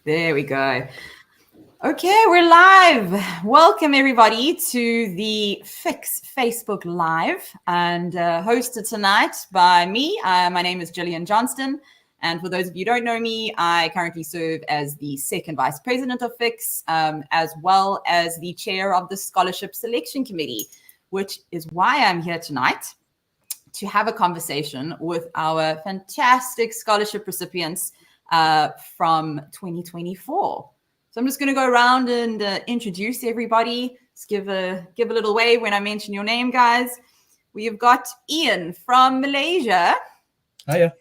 There we go. Okay, we're live. Welcome everybody to the FICS Facebook Live, and hosted tonight by me. My name is Gillian Johnston, and for those of you who don't know me, I currently serve as the second vice president of FICS, as well as the chair of the Scholarship Selection Committee, which is why I'm here tonight to have a conversation with our fantastic scholarship recipients from 2024. So I'm just going to go around and introduce everybody. Just give a little wave when I mention your name, guys. We've got Ian from Malaysia. Hiya.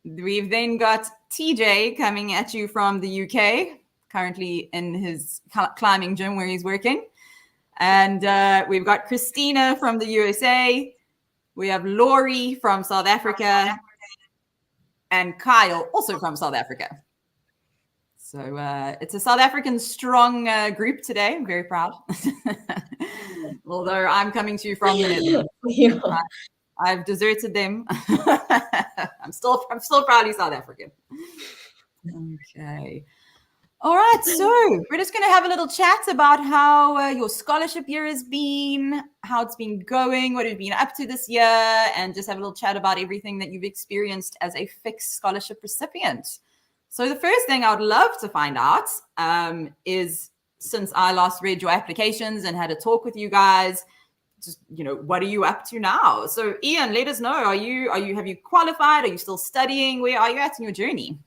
We've then got TJ coming at you from the UK, currently in his climbing gym where he's working. And we've got Christina from the USA. We have Laurie from South Africa, and Kyle also from South Africa. So it's a South African strong group today. I'm very proud. Although I'm coming to you from the Netherlands. Yeah. I've deserted them. I'm still proudly South African. Okay. All right, so we're just going to have a little chat about how your scholarship year has been, how it's been going, what you've been up to this year, and just have a little chat about everything that you've experienced as a FICS scholarship recipient. So the first thing I would love to find out is, since I last read your applications and had a talk with you guys, just, what are you up to now? So Ian, let us know. Have you qualified? Are you still studying? Where are you at in your journey?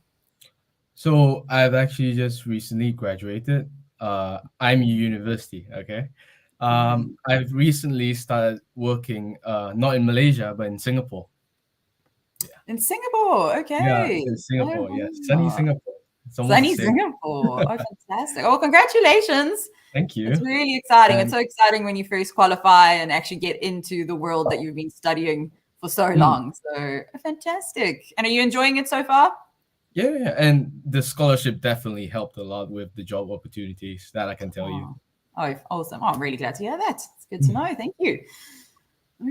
So I've actually just recently graduated. I'm in university, okay? I've recently started working, not in Malaysia, but in Singapore. Yeah. In Singapore, okay. Yeah, in Singapore, yes. Sunny Singapore. Sunny Singapore. Oh, fantastic. Oh, congratulations. Thank you. It's really exciting. It's so exciting when you first qualify and actually get into the world that you've been studying for so long. So fantastic. And are you enjoying it so far? Yeah, and the scholarship definitely helped a lot with the job opportunities, that I can tell you. Oh, awesome. Oh, I'm really glad to hear that. It's good to know. Thank you.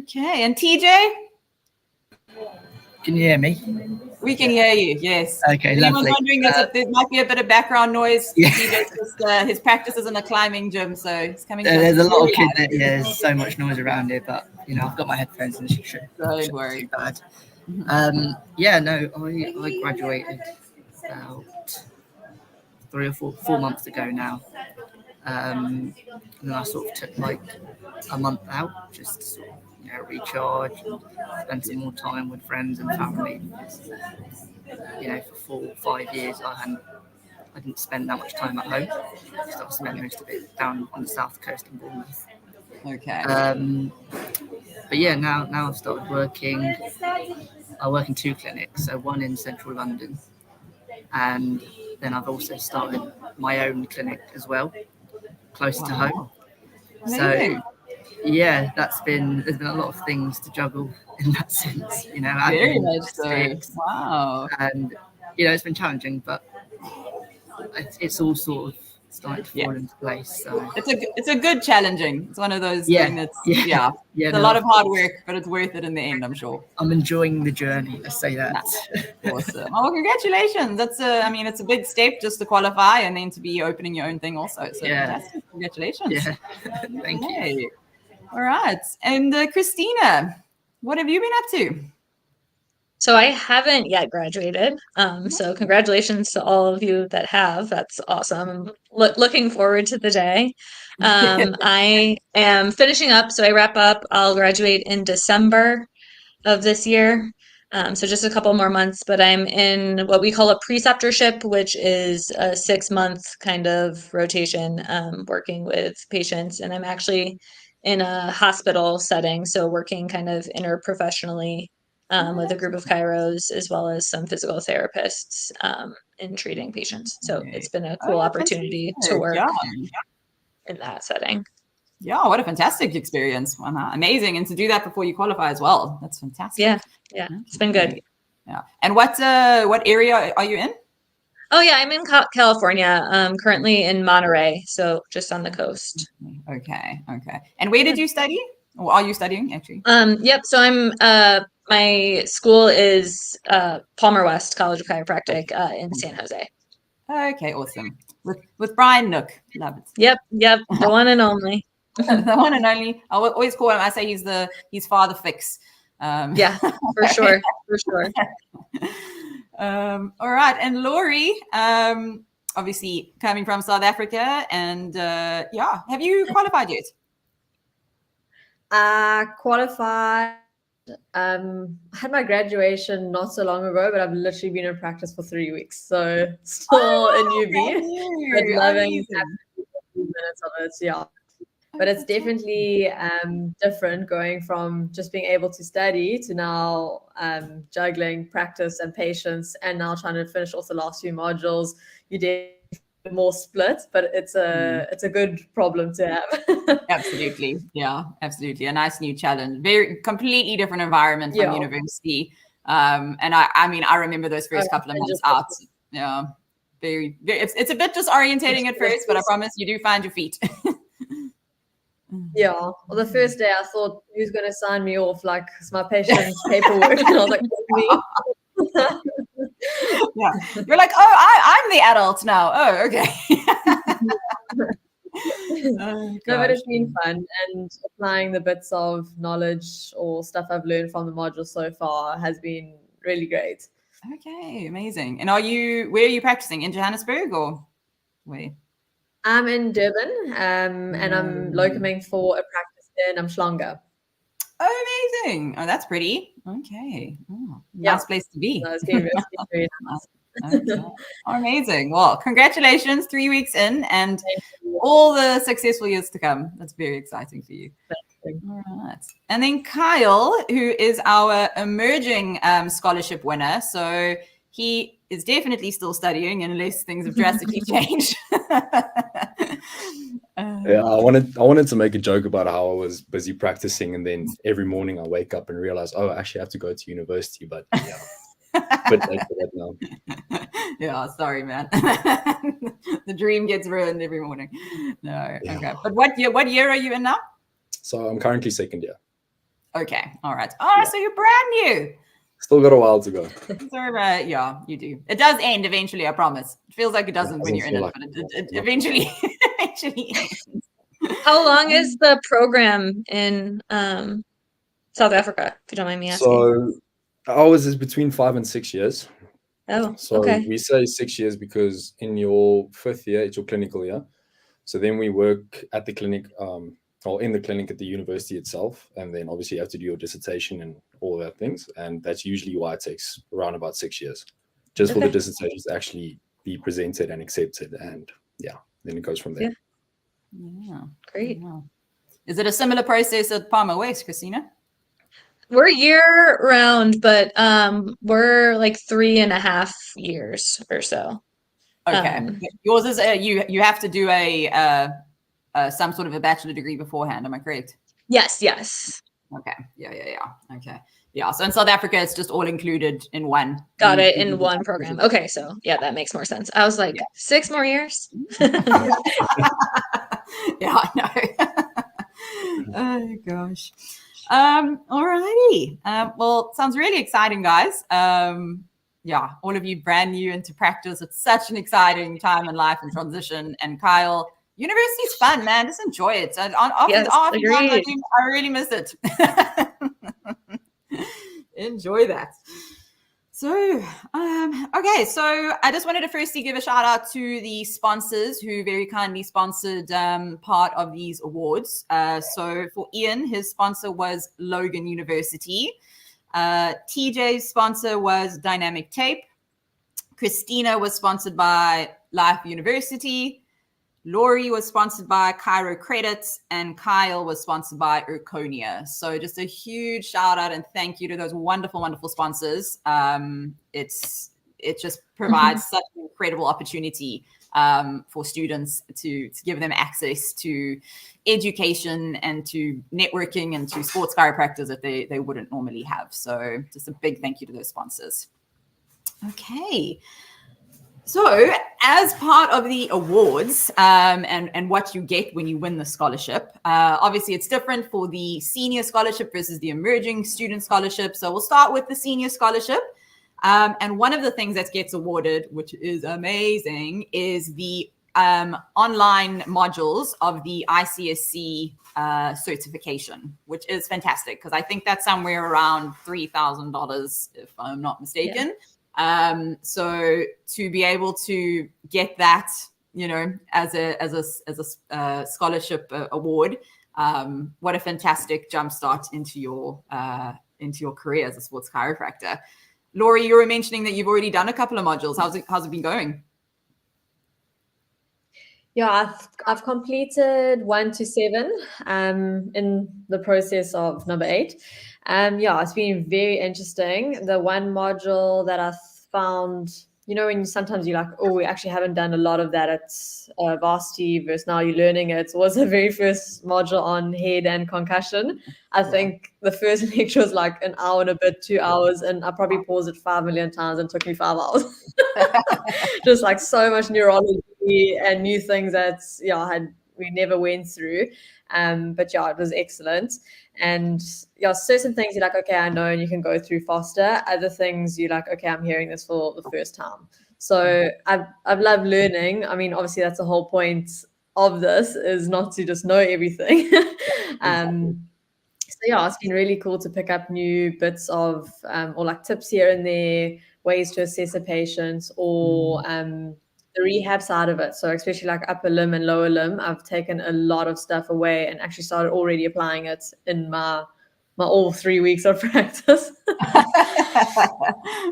Okay, and TJ? Can you hear me? We can hear you, yes. Okay, Anyone's lovely. wondering there might be a bit of background noise. Yeah. His practice is in a climbing gym, so he's coming. There's a lot of kids. There's so much noise around here, but I've got my headphones and it shouldn't be too bad. I graduated about 3 or 4 months ago now. And then I sort of took like a month out just to sort of recharge and spend some more time with friends and family. For 4 or 5 years I didn't spend that much time at home. So I spent most of it down on the south coast in Bournemouth. Okay. But yeah, now I've started working. I work in 2 clinics, so one in central London, and then I've also started my own clinic as well, closer to home. Amazing. So yeah, there's been a lot of things to juggle in that sense, Very much so. Wow. And it's been challenging, but it's all sort of starting to fall into place. So it's a good challenging. It's one of those things that's it's a lot of hard work, but it's worth it in the end, I'm sure. I'm enjoying the journey, let's say that. Awesome. Oh, congratulations. That's it's a big step just to qualify and then to be opening your own thing also. So fantastic. Congratulations. Yeah. Thank you. All right. And Christina, what have you been up to? So I haven't yet graduated. So congratulations to all of you that have. That's awesome. Looking forward to the day. I am finishing up. So I wrap up. I'll graduate in December of this year. So just a couple more months, but I'm in what we call a preceptorship, which is a 6-month kind of rotation, working with patients. And I'm actually in a hospital setting. So working kind of interprofessionally with a group of chiros as well as some physical therapists in treating patients. So it's been a cool opportunity to work in that setting. Yeah, what a fantastic experience. Amazing. And to do that before you qualify as well. That's fantastic. Yeah, it's been good. Yeah. And what area are you in? Oh, yeah, I'm in California, currently in Monterey, so just on the coast. Okay. And where did you study? Or are you studying, actually? Yep, so I'm my school is Palmer West College of Chiropractic in San Jose. Okay, awesome. With Brian Nook. Love it. Yep, the one and only. The one and only. I always call him, I say he's Father FICS. Yeah, for sure. All right. And Laurie, obviously coming from South Africa, and have you qualified yet? Qualified. I had my graduation not so long ago, but I've literally been in practice for 3 weeks. So still a newbie, but loving every minutes of it. Yeah. But it's definitely different going from just being able to study to now juggling practice and patience, and now trying to finish off the last few modules. You did more split, but it's a good problem to have. Absolutely. Yeah, absolutely. A nice new challenge. Very completely different environment from university. And I remember those first couple of months out. Yeah. Very, very it's a bit disorientating at first, but I promise you do find your feet. Yeah. Well, the first day I thought, who's going to sign me off? Like, it's my patient's paperwork. And I was like, me. Yeah. You're like, oh, I'm the adult now. Oh, okay. No, but it's been fun, and applying the bits of knowledge or stuff I've learned from the module so far has been really great. Okay, amazing. And where are you practicing? In Johannesburg or where? I'm in Durban, and I'm locuming for a practice in Umhlanga. Oh, amazing. Oh, that's pretty. Okay. Oh, nice place to be. No, it's been very nice. Okay. Amazing. Well, congratulations, 3 weeks in, and all the successful years to come. That's very exciting for you. All right. And then Kyle, who is our emerging scholarship winner. So he is definitely still studying unless things have drastically changed. Yeah, I wanted to make a joke about how I was busy practicing, and then every morning I wake up and realize, oh, I actually have to go to university. But yeah, but late for that now. Yeah, sorry, man. The dream gets ruined every morning. No, yeah. Okay. But what year are you in now? So I'm currently second year. Okay, all right. Oh, yeah. So you're brand new. Still got a while to go. So, yeah, you do. It does end eventually, I promise. It feels like it doesn't when you're in it, but it eventually ends. How long is the program in South Africa, if you don't mind me asking? So ours is between 5 and 6 years. Oh, so okay. We say 6 years because in your 5th year, it's your clinical year. So then we work at the clinic, or in the clinic at the university itself. And then obviously you have to do your dissertation and all that things. And that's usually why it takes around about 6 years, just for the dissertations to actually be presented and accepted. And yeah, then it goes from there. Yeah. Great. Wow. Is it a similar process at Palmer West, Christina? We're year round, but we're like 3.5 years or so. Okay. Yours is you have to do some sort of a bachelor degree beforehand. Am I correct? Yes. Okay. Yeah. Okay. Yeah. So in South Africa, it's just all included in one. Got it, in one program. Okay. So yeah, that makes more sense. I was like, 6 more years. Yeah, I know. Oh gosh. Alrighty. Well, sounds really exciting, guys. Yeah, all of you brand new into practice. It's such an exciting time in life and transition. And Kyle, university's fun, man. Just enjoy it. I really miss it. Enjoy that. So, okay. So I just wanted to firstly give a shout out to the sponsors who very kindly sponsored part of these awards. So for Ian, his sponsor was Logan University. TJ's sponsor was Dynamic Tape. Christina was sponsored by Life University. Laurie was sponsored by Cairo Credits, and Kyle was sponsored by Urconia. So just a huge shout out and thank you to those wonderful, wonderful sponsors. It just provides such an incredible opportunity for students to give them access to education and to networking and to sports chiropractors that they wouldn't normally have. So just a big thank you to those sponsors. Okay. So as part of the awards and what you get when you win the scholarship, obviously it's different for the senior scholarship versus the emerging student scholarship. So we'll start with the senior scholarship. And one of the things that gets awarded, which is amazing, is the online modules of the ICSC certification, which is fantastic because I think that's somewhere around $3,000 if I'm not mistaken. Yeah. So to be able to get that, you know, as a scholarship award, what a fantastic jumpstart into your career as a sports chiropractor. Laurie, you were mentioning that you've already done a couple of modules. How's it been going? Yeah, I've completed 1 to 7 in the process of number 8. Yeah, it's been very interesting. The one module that I found, you know, when sometimes you're like, oh, we actually haven't done a lot of that at varsity versus now you're learning it, was the very first module on head and concussion. I think the first lecture was like an hour and a bit, 2 hours, and I probably paused it 5 million times and it took me 5 hours. Just like so much neurology and new things that we never went through. But yeah, it was excellent. And yeah, certain things you're like, okay, I know, and you can go through faster. Other things you're like, okay, I'm hearing this for the first time. So I've loved learning. I mean, obviously that's the whole point of this, is not to just know everything. So yeah, it's been really cool to pick up new bits of or like tips here and there, ways to assess a patient, or the rehab side of it. So especially like upper limb and lower limb, I've taken a lot of stuff away and actually started already applying it in my all 3 weeks of practice.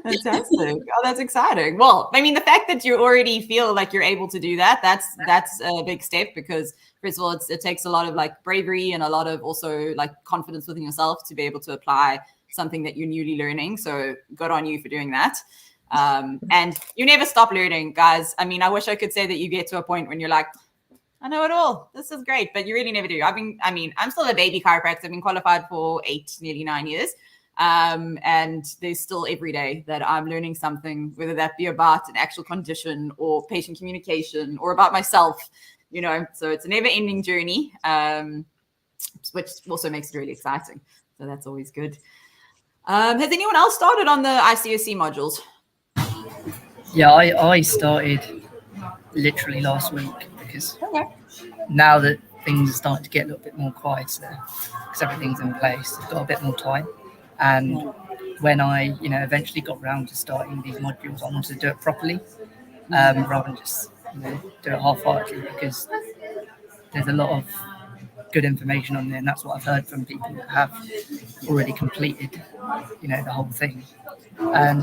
Fantastic. Oh, that's exciting. Well, I mean, the fact that you already feel like you're able to do that, that's a big step, because first of all, it takes a lot of like bravery and a lot of also like confidence within yourself to be able to apply something that you're newly learning. So good on you for doing that. And you never stop learning, guys. I mean, I wish I could say that you get to a point when you're like, I know it all. This is great, but you really never do. I'm still a baby chiropractor. I've been qualified for 8, nearly 9 years. And there's still every day that I'm learning something, whether that be about an actual condition or patient communication or about myself, you know, so it's a never ending journey, which also makes it really exciting. So that's always good. Has anyone else started on the ICSC modules? Yeah, I started literally last week, because now that things are starting to get a little bit more quieter because everything's in place, I've got a bit more time. And when I, eventually got around to starting these modules, I wanted to do it properly, rather than just, do it half-heartedly, because there's a lot of good information on there, and that's what I've heard from people that have already completed, the whole thing. And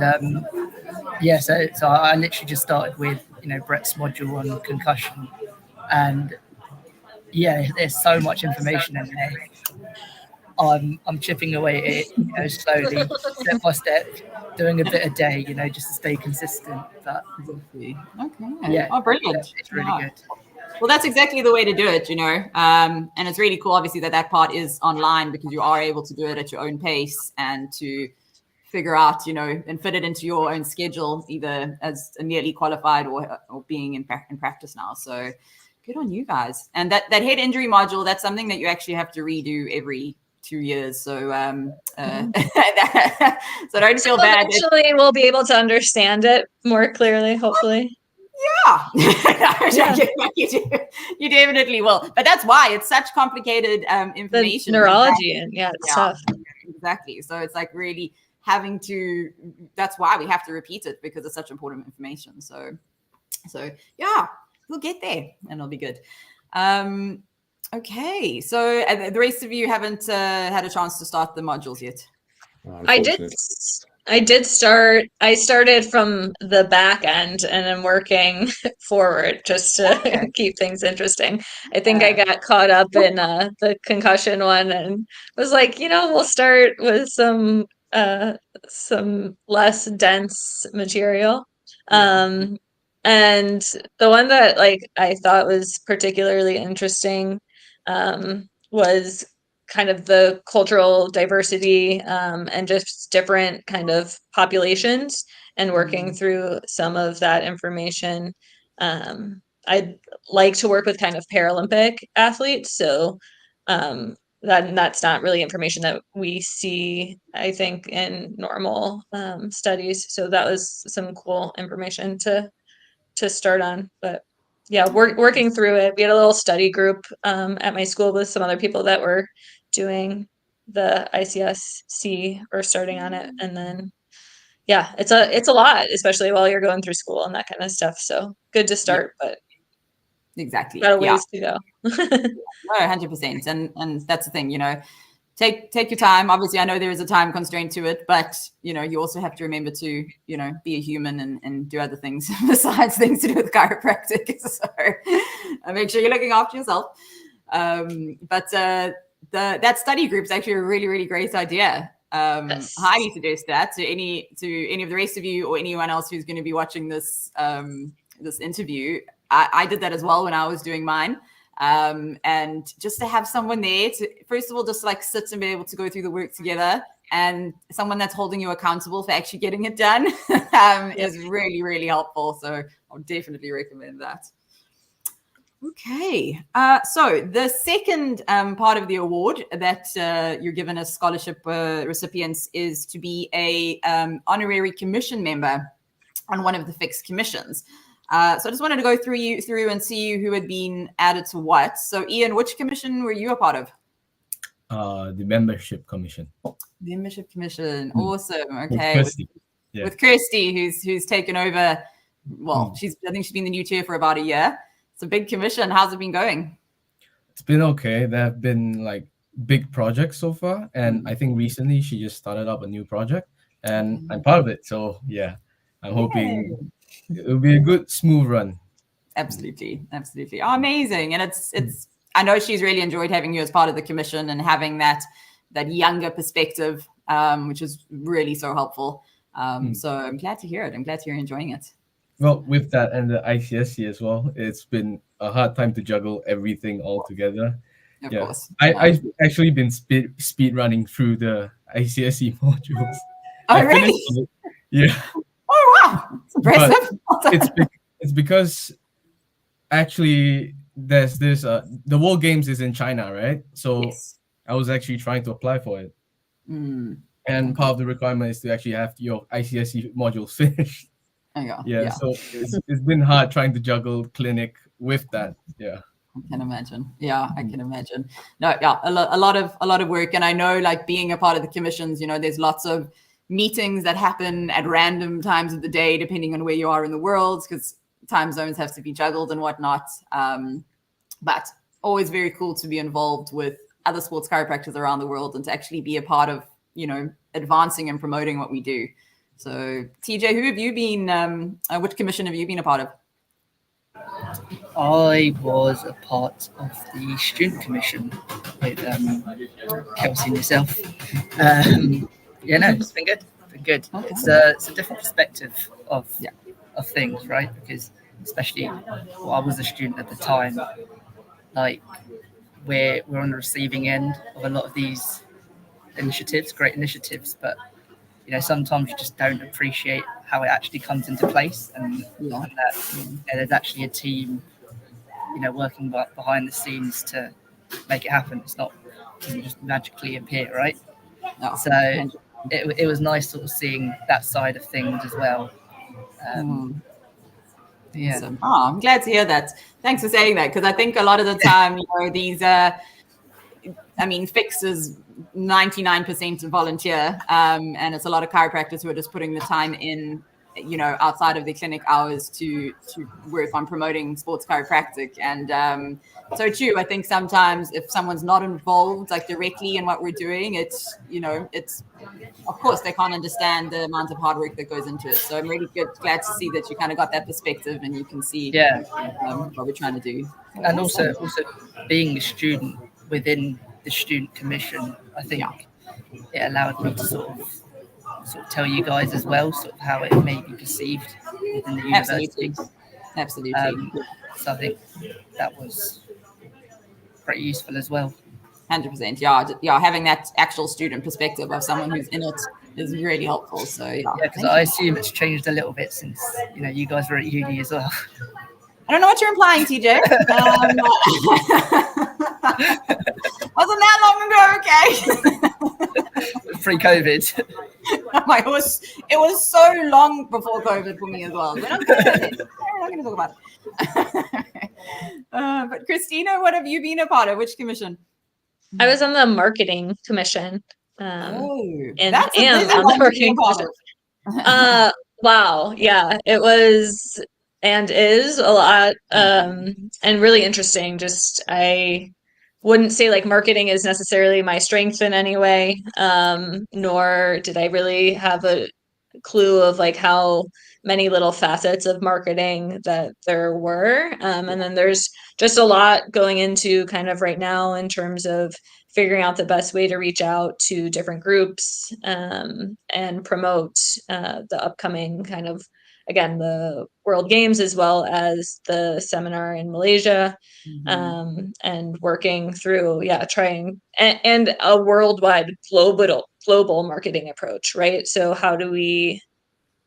so I literally just started with, Brett's module on concussion, and there's so much information in there. I'm chipping away at it, slowly, step by step, doing a bit a day, just to stay consistent. But okay, yeah, brilliant! It's really good. Well, that's exactly the way to do it, and it's really cool, obviously, that part is online, because you are able to do it at your own pace and to figure out, and fit it into your own schedule, either as a nearly qualified or being in practice now. So good on you guys. And that head injury module, that's something that you actually have to redo every 2 years. So so don't feel bad. Eventually we'll be able to understand it more clearly, hopefully. Yeah. You definitely will. But that's why it's such complicated information. The neurology, and it's tough. Exactly. So it's like really having to, that's why we have to repeat it, because it's such important information. So yeah, we'll get there and it'll be good. Okay, so the rest of you haven't had a chance to start the modules yet. I did start. I started from the back end and I'm working forward just to keep things interesting. I think I got caught up in the concussion one and was like, we'll start with some less dense material. And the one that I thought was particularly interesting was kind of the cultural diversity and just different kind of populations, and working through some of that information. I'd like to work with kind of Paralympic athletes, so that's not really information that we see, I think, in normal studies. So that was some cool information to start on. But yeah, working through it. We had a little study group at my school with some other people that were doing the ICSC or starting on it. And then yeah, it's a lot, especially while you're going through school and that kind of stuff. So good to start, but exactly. got a ways to go. No, 100%. And that's the thing, you know, take your time. Obviously, I know there is a time constraint to it, but you know, you also have to remember to, you know, be a human and do other things besides things to do with chiropractic. So make sure you're looking after yourself. But that study group is actually a really, really great idea. Yes. Highly suggest that to any of the rest of you or anyone else who's going to be watching this this interview. I did that as well when I was doing mine. And just to have someone there to, first of all, just like sit and be able to go through the work together, and someone that's holding you accountable for actually getting it done is really, really helpful. So I'll definitely recommend that. Okay, so the second part of the award that you're given as scholarship recipients is to be a honorary commission member on one of the FICS commissions. So I just wanted to go through and see who had been added to what. So Ian, which commission were you a part of? The membership commission. Membership commission, awesome. Okay, with Kirsty, who's taken over. Well, I think she's been the new chair for about a year. It's a big commission. How's it been going? It's been okay. There have been like big projects so far, and I think recently she just started up a new project, and I'm part of it. So yeah, I'm hoping it'll be a good, smooth run. Absolutely. Oh, amazing. And it's I know she's really enjoyed having you as part of the commission and having that younger perspective, which is really so helpful. So I'm glad to hear it. I'm glad to hear you're enjoying it. Well, with that and the ICSC as well, it's been a hard time to juggle everything all together. Of course. I've actually been speed running through the ICSC modules. Oh, really? Yeah. Oh, wow. It's impressive. It's because actually there's this the World Games is in China, right? So yes. I was actually trying to apply for it. And part of the requirement is to actually have your ICSC modules finished. Yeah, so it's been hard trying to juggle clinic with that. Yeah, I can imagine. Yeah, I can imagine. No, yeah, a lot of work, and I know, like, being a part of the commissions, you know, there's lots of meetings that happen at random times of the day, depending on where you are in the world, because time zones have to be juggled and whatnot. But always very cool to be involved with other sports chiropractors around the world and to actually be a part of, you know, advancing and promoting what we do. So, TJ, who have you been? Which commission have you been a part of? I was a part of the student commission with Kelsey and yourself. Yeah, no, it's been good. Okay. It's a different perspective of things, right? Because especially I was a student at the time, like we're on the receiving end of a lot of these initiatives, great initiatives, but you know, sometimes you just don't appreciate how it actually comes into place, and that there's actually a team, you know, working behind the scenes to make it happen. It doesn't just magically appear, right? No. So it was nice sort of seeing that side of things as well. Yeah. Awesome. Oh, I'm glad to hear that. Thanks for saying that, because I think a lot of the time, you know, these FICS is 99% volunteer, and it's a lot of chiropractors who are just putting the time in, you know, outside of their clinic hours to work on promoting sports chiropractic. And so true. I think sometimes if someone's not involved like directly in what we're doing, it's, you know, it's, of course they can't understand the amount of hard work that goes into it. So I'm really glad to see that you kind of got that perspective and you can see what we're trying to do. And also being a student within the student commission, I think it allowed me to sort of tell you guys as well, sort of how it may be perceived within the university. Absolutely. So I think that was pretty useful as well. 100%. Yeah. Having that actual student perspective of someone who's in it is really helpful. So because I assume it's changed a little bit since, you know, you guys were at uni as well. I don't know what you're implying, TJ. I wasn't that long ago, okay? Pre-COVID. It was so long before COVID for me as well. We're not going to talk about it. But Christina, what have you been a part of? Which commission? I was on the marketing commission. And that's am on the marketing commission. Wow, yeah, it was and is a lot, and really interesting. Just I wouldn't say like marketing is necessarily my strength in any way, nor did I really have a clue of like how many little facets of marketing that there were. And then there's just a lot going into kind of right now in terms of figuring out the best way to reach out to different groups, and promote the upcoming kind of, again, the World Games as well as the seminar in Malaysia. And working through, trying and a worldwide global marketing approach, right? So how do we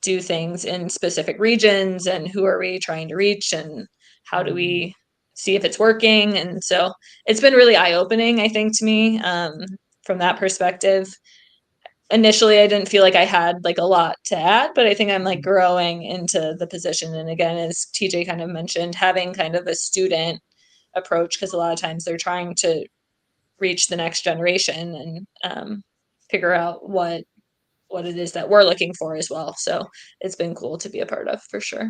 do things in specific regions, and who are we trying to reach, and how do we see if it's working? And so it's been really eye-opening, I think, to me, from that perspective. Initially, I didn't feel like I had like a lot to add, but I think I'm like growing into the position. And again, as TJ kind of mentioned, having kind of a student approach, because a lot of times they're trying to reach the next generation and figure out what it is that we're looking for as well. So it's been cool to be a part of, for sure.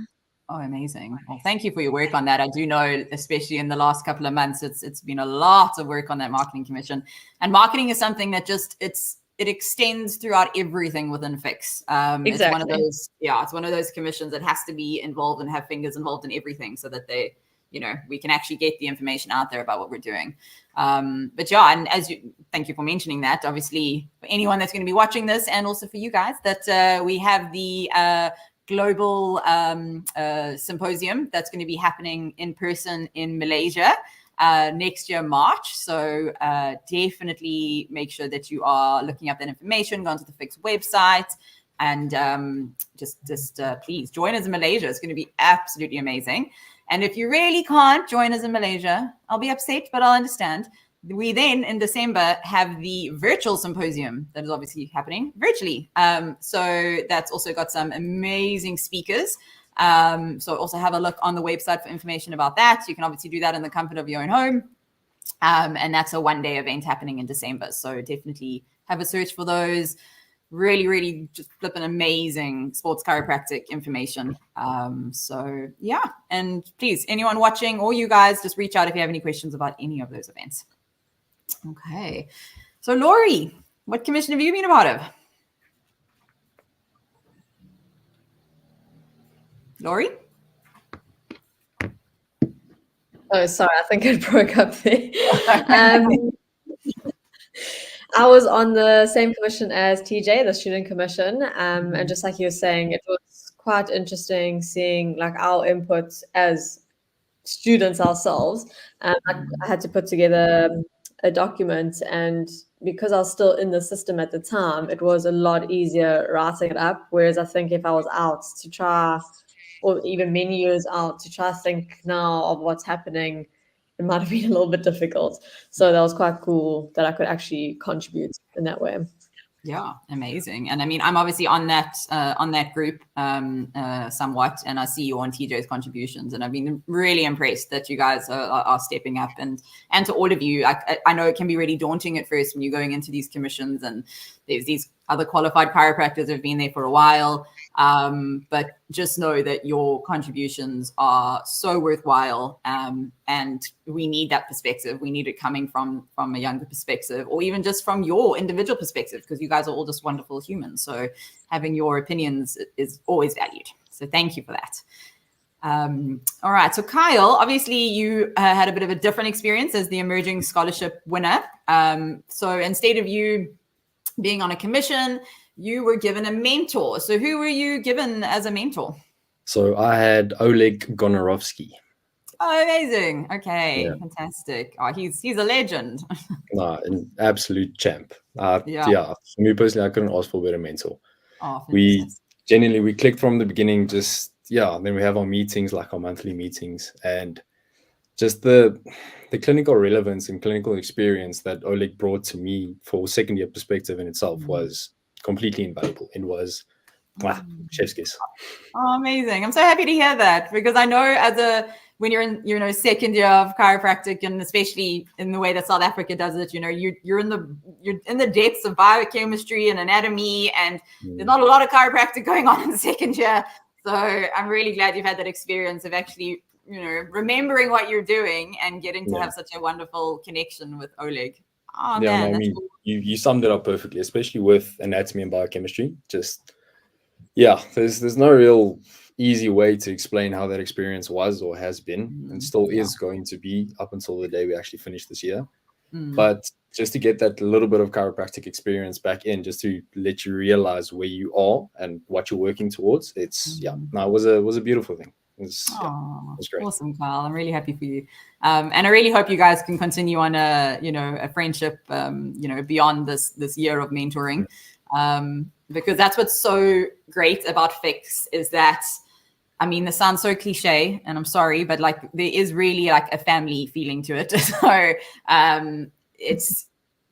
Oh, amazing. Well, thank you for your work on that. I do know, especially in the last couple of months, it's been a lot of work on that marketing commission. And marketing is something that just it extends throughout everything within FICS. Exactly. It's one of those, it's one of those commissions that has to be involved and have fingers involved in everything, so that they, we can actually get the information out there about what we're doing. But yeah, and thank you for mentioning that. Obviously, for anyone that's going to be watching this, and also for you guys, that we have the global symposium that's going to be happening in person in Malaysia next year, March. So definitely make sure that you are looking up that information, go onto the FICS website, and just please join us in Malaysia. It's going to be absolutely amazing. And if you really can't join us in Malaysia, I'll be upset, but I'll understand. We then, in December, have the virtual symposium that is obviously happening virtually. So that's also got some amazing speakers. So also have a look on the website for information about that. You can obviously do that in the comfort of your own home. And that's a one-day event happening in December. So definitely have a search for those. Really, really just flipping amazing sports chiropractic information. So yeah, and please, anyone watching or you guys, just reach out if you have any questions about any of those events. Okay, so Laurie, what commission have you been a part of? Laurie? Oh, sorry, I think it broke up there. I was on the same commission as TJ, the student commission, and just like you were saying, it was quite interesting seeing like our input as students ourselves. I had to put together a document, and because I was still in the system at the time, it was a lot easier writing it up. Whereas I think if I was out to try, or even many years out to try to think now of what's happening, it might have been a little bit difficult. So that was quite cool that I could actually contribute in that way. Yeah, amazing. And I mean, I'm obviously on that group somewhat, and I see you on TJ's contributions, and I've been really impressed that you guys are stepping up, and to all of you. I know it can be really daunting at first when you're going into these commissions, and there's these other qualified chiropractors who have been there for a while. But just know that your contributions are so worthwhile, and we need that perspective. We need it coming from a younger perspective, or even just from your individual perspective, because you guys are all just wonderful humans. So having your opinions is always valued. So thank you for that. All right. So Kyle, obviously you had a bit of a different experience as the emerging scholarship winner. So instead of you being on a commission, you were given a mentor. So who were you given as a mentor? So I had Oleg Gonorovsky. Oh, amazing. Okay, Yeah. Fantastic. Oh, he's a legend. An absolute champ. Yeah. For me personally, I couldn't ask for a better mentor. Oh, We fantastic. we clicked from the beginning. Then we have our meetings, like our monthly meetings, and just the clinical relevance and clinical experience that Oleg brought to me for second year perspective in itself was completely invaluable. It was chef's kiss. Oh, amazing. I'm so happy to hear that, because I know when you're in second year of chiropractic, and especially in the way that South Africa does it, you're in the depths of biochemistry and anatomy, and there's not a lot of chiropractic going on in the second year. So I'm really glad you've had that experience of actually, remembering what you're doing and getting to have such a wonderful connection with Oleg. Oh, yeah, man, no, I mean, you summed it up perfectly, especially with anatomy and biochemistry. Just, yeah, there's no real easy way to explain how that experience was or has been and still is going to be up until the day we actually finish this year. But just to get that little bit of chiropractic experience back in, just to let you realize where you are and what you're working towards, it was a beautiful thing. It was great. Awesome, Carl. I'm really happy for you. And I really hope you guys can continue on a friendship, beyond this year of mentoring. Because that's what's so great about FICS is that, I mean, this sounds so cliche, and I'm sorry, but like there is really like a family feeling to it. So it's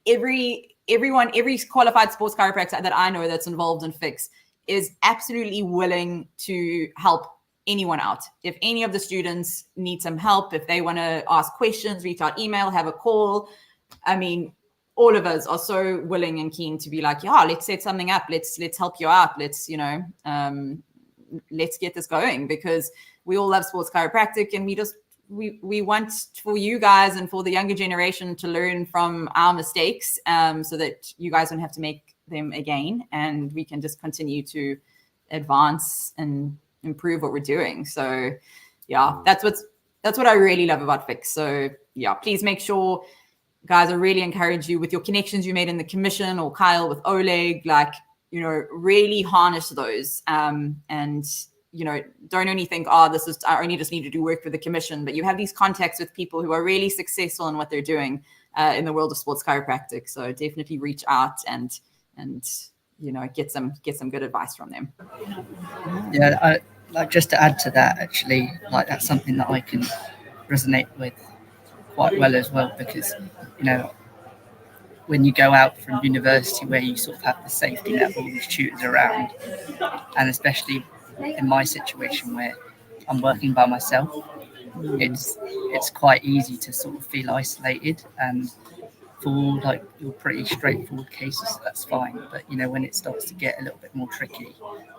every qualified sports chiropractor that I know that's involved in FICS is absolutely willing to help anyone out. If any of the students need some help, if they want to ask questions, reach out, email, have a call. I mean, all of us are so willing and keen to be like, yeah, let's set something up. Let's help you out. Let's, let's get this going, because we all love sports chiropractic, and we want for you guys and for the younger generation to learn from our mistakes, so that you guys don't have to make them again, and we can just continue to advance and improve what we're doing. So yeah, that's what I really love about FICS. So yeah, please make sure, guys, I really encourage you with your connections you made in the commission, or Kyle with Oleg, like, really harness those, and don't only think, I only just need to do work for the commission, but you have these contacts with people who are really successful in what they're doing in the world of sports chiropractic. So definitely reach out and get some good advice from them. Yeah, just to add to that, actually, like that's something that I can resonate with quite well as well, because when you go out from university where you sort of have the safety net of all these tutors around, and especially in my situation where I'm working by myself, it's quite easy to sort of feel isolated. And for like your pretty straightforward cases, that's fine, but when it starts to get a little bit more tricky,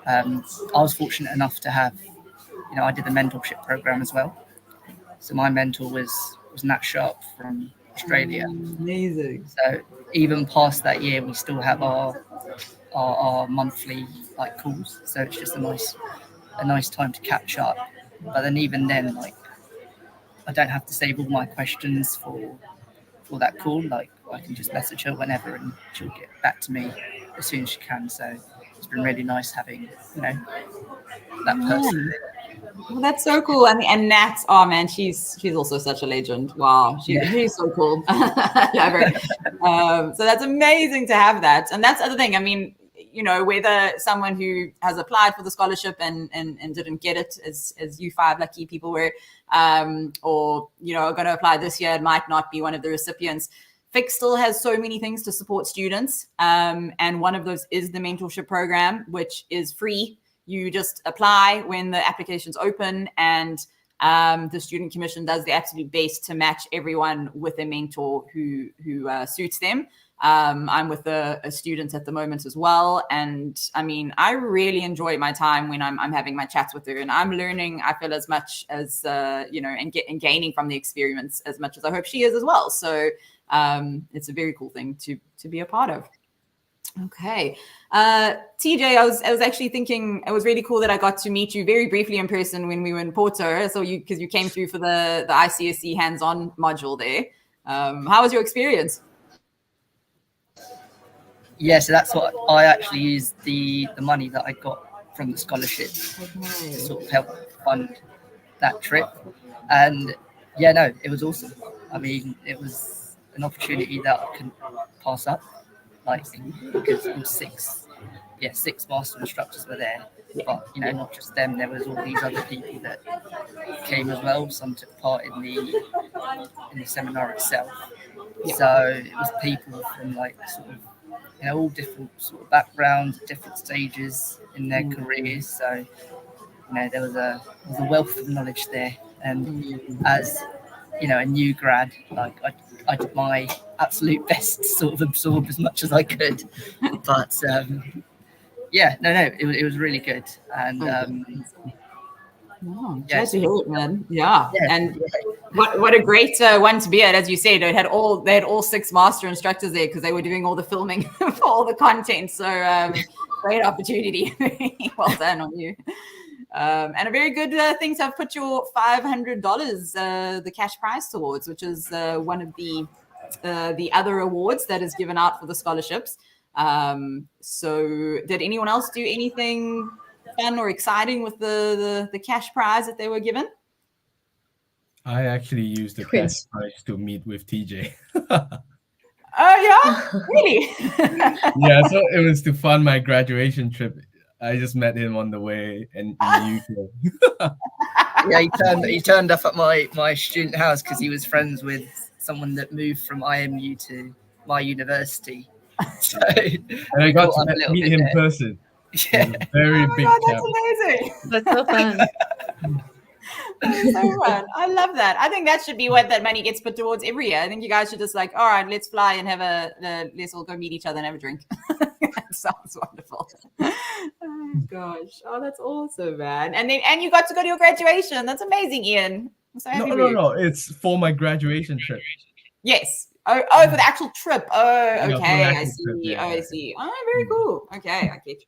I was fortunate enough to have, I did the mentorship program as well. So my mentor was Nat Sharp from Australia. Amazing. So even past that year, we still have our monthly like calls. So it's just a nice time to catch up. But then even then, like, I don't have to save all my questions for that call. Like, I can just message her whenever, and she'll get back to me as soon as she can. So it's been really nice having that person. Well, that's so cool. And Nat, oh man, she's also such a legend. Wow, she's so cool. I love her. So that's amazing to have that. And that's the other thing. I mean, whether someone who has applied for the scholarship and didn't get it, as you five lucky people were, or are going to apply this year, it might not be one of the recipients. FICS still has so many things to support students, and one of those is the mentorship program, which is free. You just apply when the application's open, and the Student Commission does the absolute best to match everyone with a mentor who suits them. I'm with a student at the moment as well, and I mean, I really enjoy my time when I'm having my chats with her, and I'm learning, I feel, as much as and gaining from the experience as much as I hope she is as well. So it's a very cool thing to be a part of. Okay. TJ, I was actually thinking it was really cool that I got to meet you very briefly in person when we were in Porto. So because you came through for the ICSC hands-on module there. How was your experience? Yeah, so that's what I actually used the money that I got from the scholarship to sort of help fund that trip. And yeah, no, it was awesome. I mean, it was an opportunity that I couldn't pass up. Like, because it was 6 master instructors were there. But not just them. There was all these other people that came as well. Some took part in the seminar itself. So it was people from like sort of all different sort of backgrounds, different stages in their careers. So there was a wealth of knowledge there. And as a new grad, like I did my absolute best to sort of absorb as much as I could. But it was really good. And glad to hear it, man. And what a great one to be at. As you said, they had all 6 master instructors there because they were doing all the filming for all the content. So great opportunity. Well done on you. And a very good thing to have put your $500 the cash prize towards, which is one of the other awards that is given out for the scholarships. So did anyone else do anything fun or exciting with the cash prize that they were given? I actually used the cash prize to meet with TJ. Oh yeah, really? Yeah, so it was to fund my graduation trip. I just met him on the way in the UK. Yeah, he turned up at my student house because he was friends with someone that moved from IMU to my university. So, and I got to meet him in person. Yeah. Very big God, that's amazing. That's so fun. That's so fun. I love that. I think that should be what that money gets put towards every year. I think you guys should just like, all right, let's fly and have let's all go meet each other and have a drink. That sounds wonderful. Oh gosh. Oh, that's awesome, man. And you got to go to your graduation. That's amazing, Ian. I'm so happy for you. No. It's for my graduation trip. Yes. Oh, for the actual trip. Oh, okay. I see. Trip, yeah. I see. Oh, very cool. Okay, I get you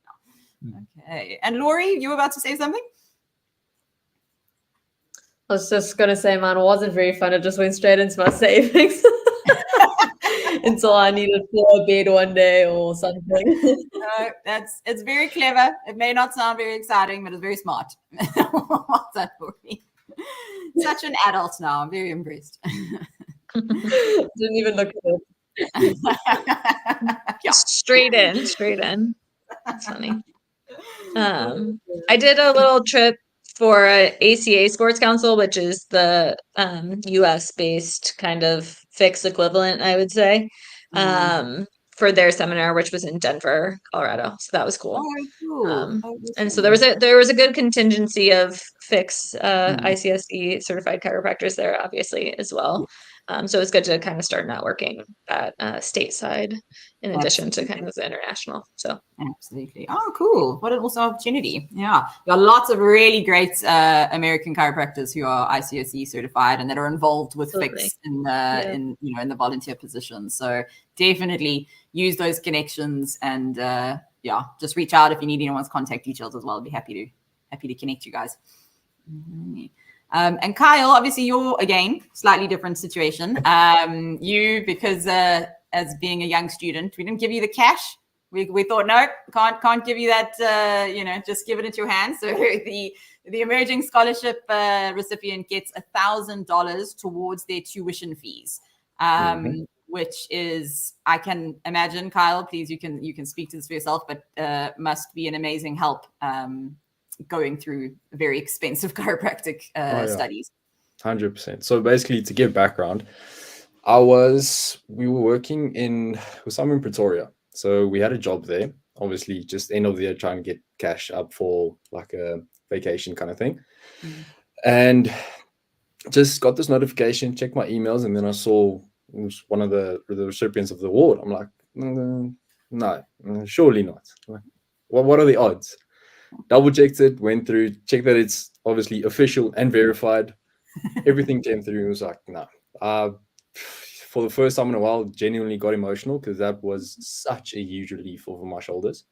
now. Okay. And Laurie, you were about to say something? I was just going to say mine wasn't very fun. It just went straight into my savings until I needed for a bed one day or something. No, it's very clever. It may not sound very exciting, but it's very smart. Well done, Laurie. Such an adult now. I'm very impressed. Didn't even look at it. Yeah. Straight in. That's funny. I did a little trip for ACA Sports Council, which is the US based kind of FICS equivalent, I would say, for their seminar, which was in Denver, Colorado. So that was cool. Oh, cool. And so there was a good contingency of FICS ICSE certified chiropractors there, obviously, as well. So it's good to kind of start networking that stateside in addition to kind of the international. So absolutely. Oh, cool. What an awesome opportunity. Yeah. There are lots of really great American chiropractors who are ICSE certified and that are involved with FICS in the volunteer position. So definitely use those connections and just reach out if you need anyone's contact details as well. I'd be happy to connect you guys. Mm-hmm. And Kyle, obviously you're, again, slightly different situation. Because as being a young student, we didn't give you the cash. We thought, no, can't give you that, just give it into your hands. So the emerging scholarship recipient gets $1,000 towards their tuition fees, which is, I can imagine, Kyle, please, you can speak to this for yourself, but must be an amazing help going through very expensive chiropractic studies. 100%. So basically, to give background, we were working in Pretoria. So we had a job there, obviously just end of the year trying to get cash up for like a vacation kind of thing. And just got this notification, checked my emails, and then I saw it was one of the recipients of the award. I'm like, no, surely not. Like, what are the odds? Double checked it, went through, checked that it's obviously official and verified. Everything came through. It was like, no. For the first time in a while, genuinely got emotional because that was such a huge relief over my shoulders.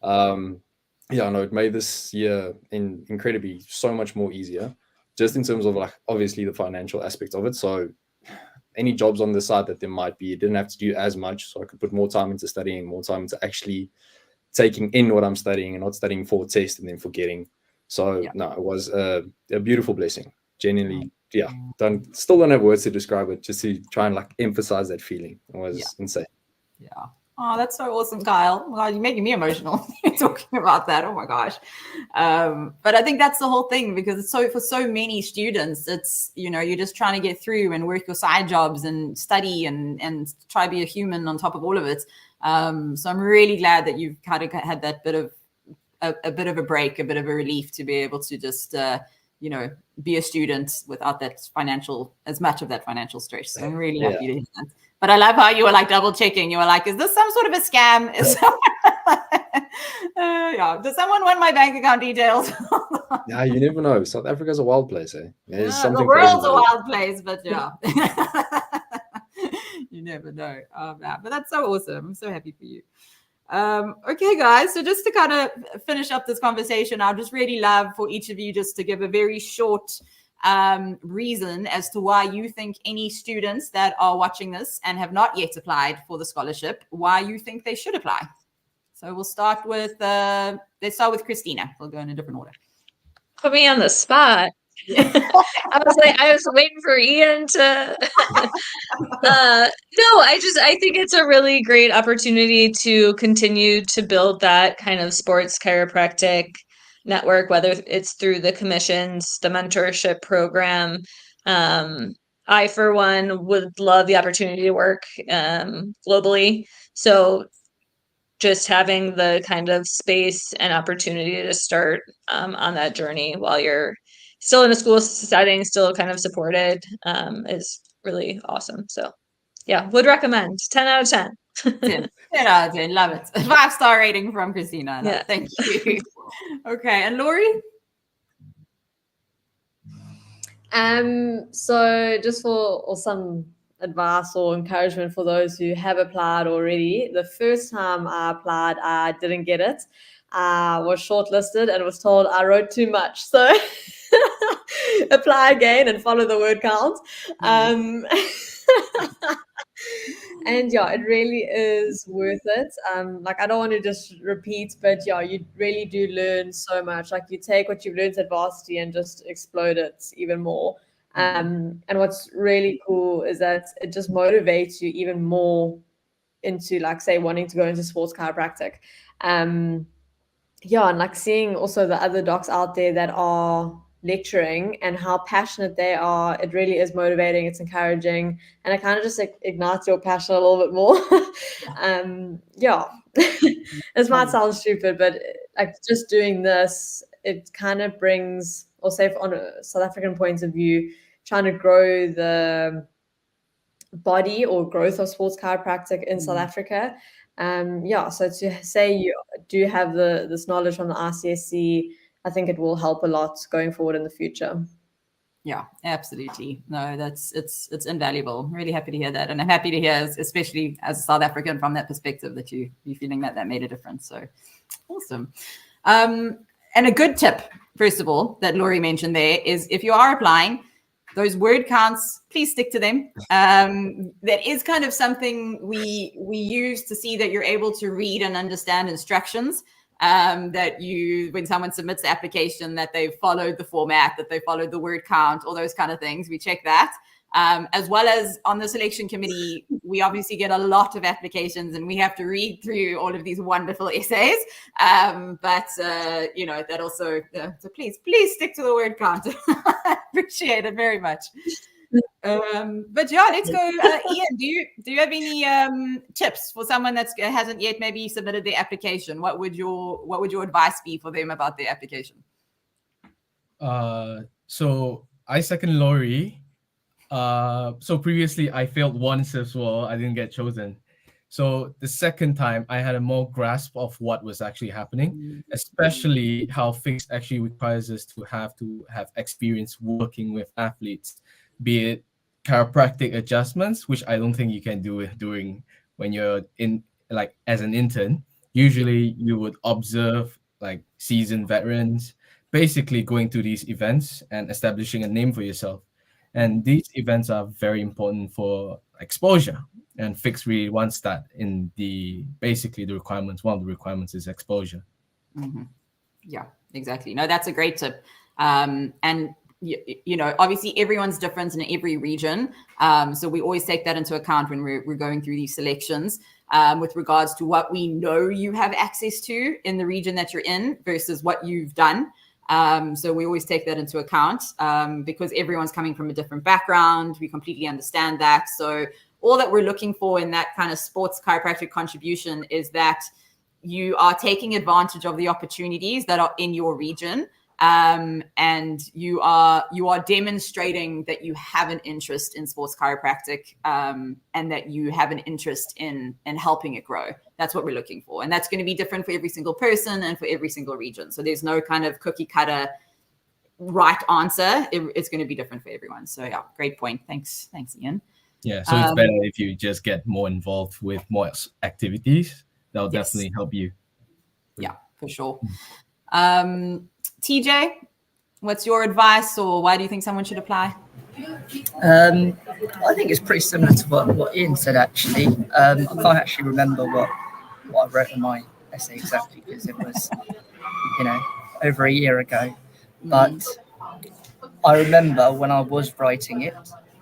It made this year incredibly so much more easier, just in terms of like obviously the financial aspect of it. So any jobs on the side that there might be, it didn't have to do as much. So I could put more time into studying, more time into actually taking in what I'm studying and not studying for a test and then forgetting. So it was a beautiful blessing. Genuinely, still don't have words to describe it, just to try and like emphasize that feeling. It was insane. Yeah. Oh, that's so awesome, Kyle. God, you're making me emotional talking about that. Oh my gosh. But I think that's the whole thing, because it's so, for so many students, it's, you're just trying to get through and work your side jobs and study and try to be a human on top of all of it. So I'm really glad that you've kind of had that bit of a bit of a break, a bit of a relief to be able to just, be a student without as much of that financial stress. So I'm really happy to hear that. But I love how you were like double checking. You were like, is this some sort of a scam? Does someone want my bank account details? Yeah, you never know. South Africa's a wild place, eh? There's something the world's a wild place, but yeah. You never know. But that's so awesome. I'm so happy for you. Okay, guys. So just to kind of finish up this conversation, I'd just really love for each of you just to give a very short reason as to why you think any students that are watching this and have not yet applied for the scholarship, why you think they should apply. So we'll start with, let's start with Christina. We'll go in a different order. Put me on the spot. I was waiting for Ian to. No, I think it's a really great opportunity to continue to build that kind of sports chiropractic network, whether it's through the commissions, the mentorship program. I, for one, would love the opportunity to work globally. So just having the kind of space and opportunity to start on that journey while you're still in a school setting, still kind of supported, is really awesome. So yeah, would recommend. 10 out of 10. 10 out of 10. Love it. 5-star rating from Christina. Yeah. Thank you. Okay. And Lori? So just for some advice or encouragement for those who have applied already. The first time I applied, I didn't get it. I was shortlisted and was told I wrote too much. So apply again and follow the word count. And yeah, it really is worth it. Like, I don't want to just repeat, but yeah, you really do learn so much. Like, you take what you've learned at varsity and just explode it even more. And what's really cool is that it just motivates you even more into, like, say, wanting to go into sports chiropractic. Yeah, and like seeing also the other docs out there that are lecturing and how passionate they are, it really is motivating. It's encouraging, and it kind of just ignites your passion a little bit more. Yeah, this might sound stupid, but like just doing this, it kind of brings, or say on a South African point of view, trying to grow the body or growth of sports chiropractic in South Africa. Yeah, so to say you do have this knowledge from the ICSC, I think it will help a lot going forward in the future. Yeah, absolutely. No, it's invaluable. I'm really happy to hear that. And I'm happy to hear, especially as a South African, from that perspective, that you're feeling that made a difference. So awesome. And a good tip, first of all, that Lori mentioned there is, if you are applying, those word counts, please stick to them. That is kind of something we use to see that you're able to read and understand instructions. That when someone submits the application, that they've followed the format, that they followed the word count, all those kind of things. We check that. As well as on the selection committee, we obviously get a lot of applications and we have to read through all of these wonderful essays. But that also, so please stick to the word count. Appreciate it very much. But yeah, let's go. Ian, do you have any tips for someone that hasn't yet maybe submitted their application? What would your advice be for them about their application? So I second Lori. So previously I failed once as well. I didn't get chosen. So the second time I had a more grasp of what was actually happening, especially how FICS actually requires us to have experience working with athletes, be it chiropractic adjustments, which I don't think you can do during when you're in, like, as an intern. Usually you would observe like seasoned veterans basically going to these events and establishing a name for yourself. And these events are very important for exposure. And FICS really wants that in basically the requirements. One of the requirements is exposure. Yeah, exactly. No, that's a great tip. And you know, obviously everyone's different in every region. So we always take that into account when we're going through these selections with regards to what we know you have access to in the region that you're in versus what you've done. So we always take that into account because everyone's coming from a different background. We completely understand that. So all that we're looking for in that kind of sports chiropractic contribution is that you are taking advantage of the opportunities that are in your region. And you are demonstrating that you have an interest in sports chiropractic and that you have an interest in helping it grow. That's what we're looking for. And that's going to be different for every single person and for every single region. So there's no kind of cookie cutter right answer. It's going to be different for everyone. So yeah, great point. Thanks, Ian. Yeah, so it's better if you just get more involved with more activities. That'll definitely help you. Yeah, for sure. TJ, what's your advice, or why do you think someone should apply? I think it's pretty similar to what Ian said, actually. I can't actually remember what I wrote in my essay exactly because it was, over a year ago. But I remember when I was writing it,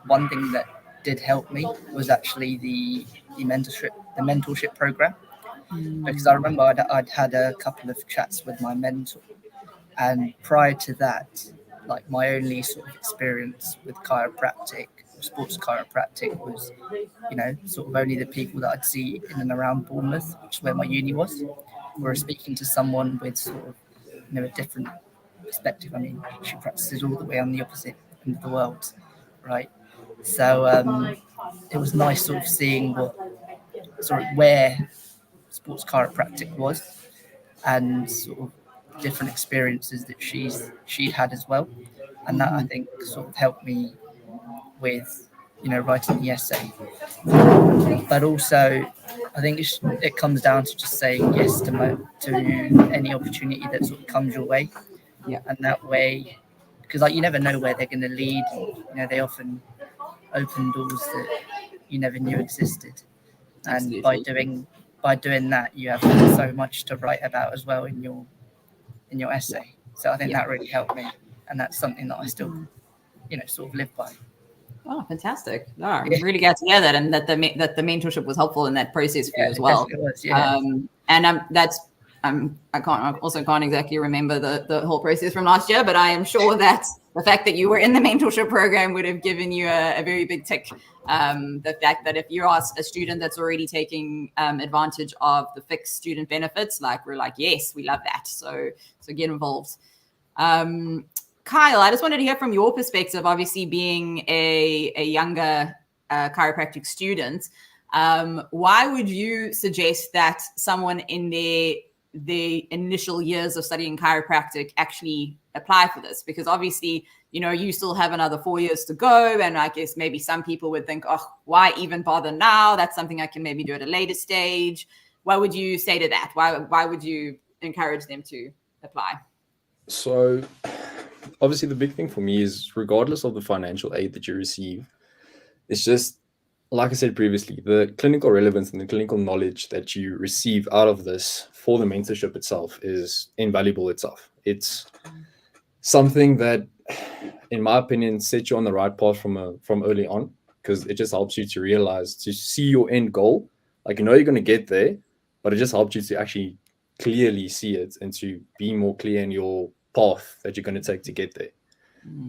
one thing that did help me was actually the mentorship program. Because I remember I'd had a couple of chats with my mentor, and prior to that, like my only sort of experience with chiropractic, sports chiropractic, was, sort of only the people that I'd see in and around Bournemouth, which is where my uni was. Whereas speaking to someone with sort of, a different perspective. I mean, she practices all the way on the opposite end of the world, right? So it was nice sort of seeing where sports chiropractic was and sort of different experiences that she'd had as well. And that, I think, sort of helped me with, writing the essay. But also, I think it comes down to just saying yes to any opportunity that sort of comes your way. Yeah. And that way, because you never know where they're going to lead. They often open doors that you never knew existed. And Absolutely. by doing that, you have so much to write about as well in your essay. So I think that really helped me, and that's something that I still, sort of live by. Oh, fantastic! No, I'm really glad to hear that, and that the mentorship was helpful in that process for you as well. It was, yeah. I can't exactly remember the whole process from last year, but I am sure that the fact that you were in the mentorship program would have given you a very big tick. The fact that if you're a student that's already taking advantage of the FICS student benefits, we're like, yes, we love that. So get involved. Kyle, I just wanted to hear from your perspective, obviously being a younger chiropractic student. Why would you suggest that someone in the initial years of studying chiropractic actually apply for this? Because obviously, you still have another 4 years to go. And I guess maybe some people would think, oh, why even bother now? That's something I can maybe do at a later stage. What would you say to that? Why would you encourage them to apply? So obviously the big thing for me is, regardless of the financial aid that you receive, it's just, like I said previously, the clinical relevance and the clinical knowledge that you receive out of this for the mentorship itself is invaluable itself. It's something that, in my opinion, sets you on the right path from early on, because it just helps you to realize, to see your end goal. You're going to get there, but it just helps you to actually clearly see it and to be more clear in your path that you're going to take to get there.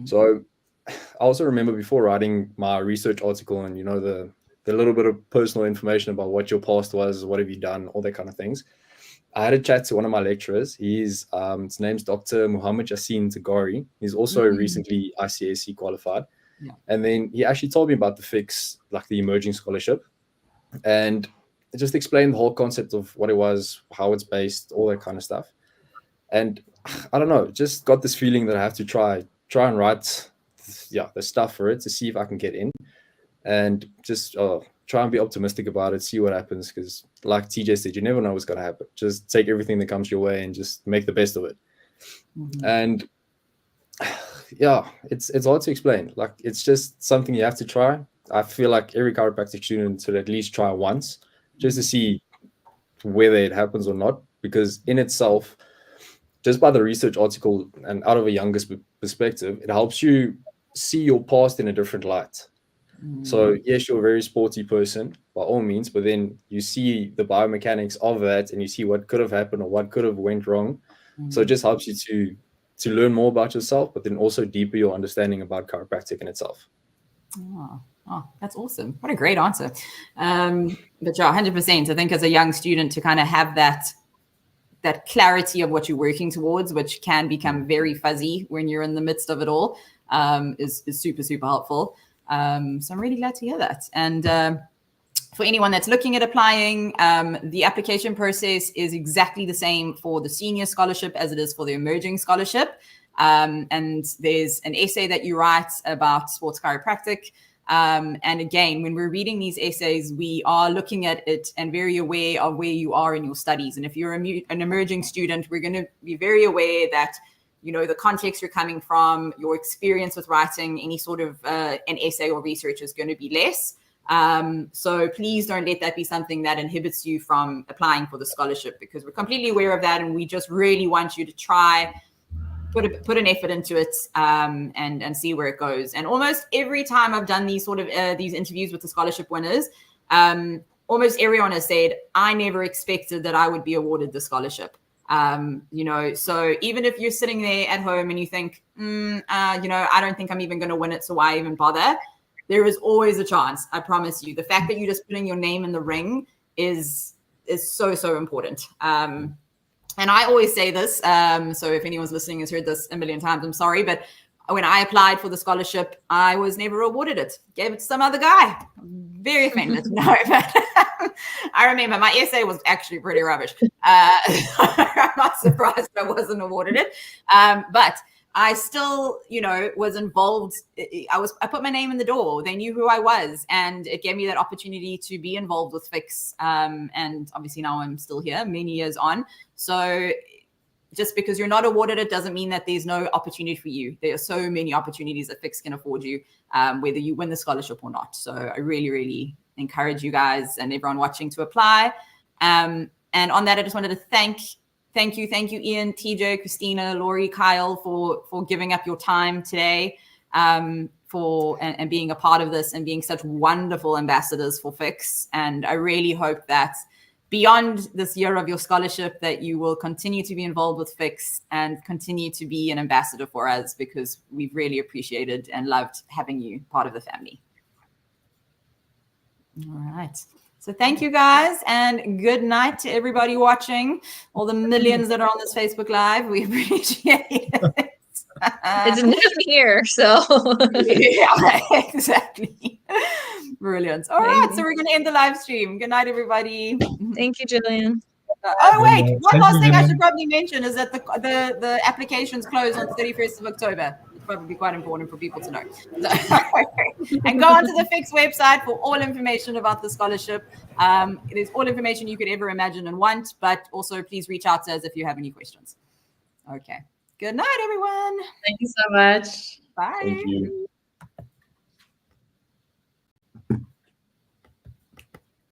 So I also remember, before writing my research article and the little bit of personal information about what your past was, what have you done, all that kind of things, I had a chat to one of my lecturers. His name's Dr. Muhammad Yassin Tagari. He's also recently ICAC qualified. Yeah. And then he actually told me about the FICS, the emerging scholarship, and it just explained the whole concept of what it was, how it's based, all that kind of stuff. And I don't know, just got this feeling that I have to try and write the stuff for it to see if I can get in, and just try and be optimistic about it, see what happens, because like TJ said, you never know what's going to happen. Just take everything that comes your way and just make the best of it. And it's hard to explain. It's just something you have to try. I feel like every chiropractic student should at least try once, just to see whether it happens or not, because in itself, just by the research article and out of a younger perspective, it helps you see your past in a different light. So yes, you're a very sporty person by all means, but then you see the biomechanics of that and you see what could have happened or what could have went wrong. So it just helps you to learn more about yourself, but then also deeper your understanding about chiropractic in itself. Oh, that's awesome. What a great answer. But yeah, 100%. I think as a young student to kind of have that clarity of what you're working towards, which can become very fuzzy when you're in the midst of it all, is super, super helpful. So I'm really glad to hear that. And for anyone that's looking at applying, the application process is exactly the same for the senior scholarship as it is for the emerging scholarship. And there's an essay that you write about sports chiropractic. And again, when we're reading these essays, we are looking at it and very aware of where you are in your studies. And if you're an emerging student, we're going to be very aware that, you know, the context you're coming from, your experience with writing any sort of an essay or research is going to be less. So please don't let that be something that inhibits you from applying for the scholarship, because we're completely aware of that. And we just really want you to try put an effort into it, and see where it goes. And almost every time I've done these sort of these interviews with the scholarship winners, almost everyone has said, I never expected that I would be awarded the scholarship. You know, so even if you're sitting there at home and you think, you know, I don't think I'm even going to win it, so why even bother? There is always a chance. I promise you. The fact that you're just putting your name in the ring is so important. And I always say this, so if anyone's listening has heard this a million times, I'm sorry, but when I applied for the scholarship, I was never awarded it. Gave it to some other guy. Very offended. No, but I remember my essay was actually pretty rubbish. I'm not surprised I wasn't awarded it. But I still, you know, was involved. I put my name in the door. They knew who I was, and it gave me that opportunity to be involved with FICS. And obviously now I'm still here, many years on. So just because you're not awarded it doesn't mean that there's no opportunity for you. There are so many opportunities that FICS can afford you, whether you win the scholarship or not. So I really, really encourage you guys and everyone watching to apply. And on that, I just wanted to thank you, Ian, TJ, Christina, Laurie, Kyle, for giving up your time today, and being a part of this and being such wonderful ambassadors for FICS. And I really hope that beyond this year of your scholarship, that you will continue to be involved with FICS and continue to be an ambassador for us, because we've really appreciated and loved having you part of the family. All right. So thank you guys, and good night to everybody watching, all the millions that are on this Facebook Live. We appreciate it. It's noon here, so. Yeah, exactly. Brilliant. All right, so we're going to end the live stream. Good night, everybody. Thank you, Jillian. Oh, wait. One last thing I should probably mention is that the applications close on 31st of October. It's probably quite important for people to know. And go onto the FICS website for all information about the scholarship. It is all information you could ever imagine and want, but also please reach out to us if you have any questions. Okay. Good night, everyone. Thank you so much. Bye. Thank you.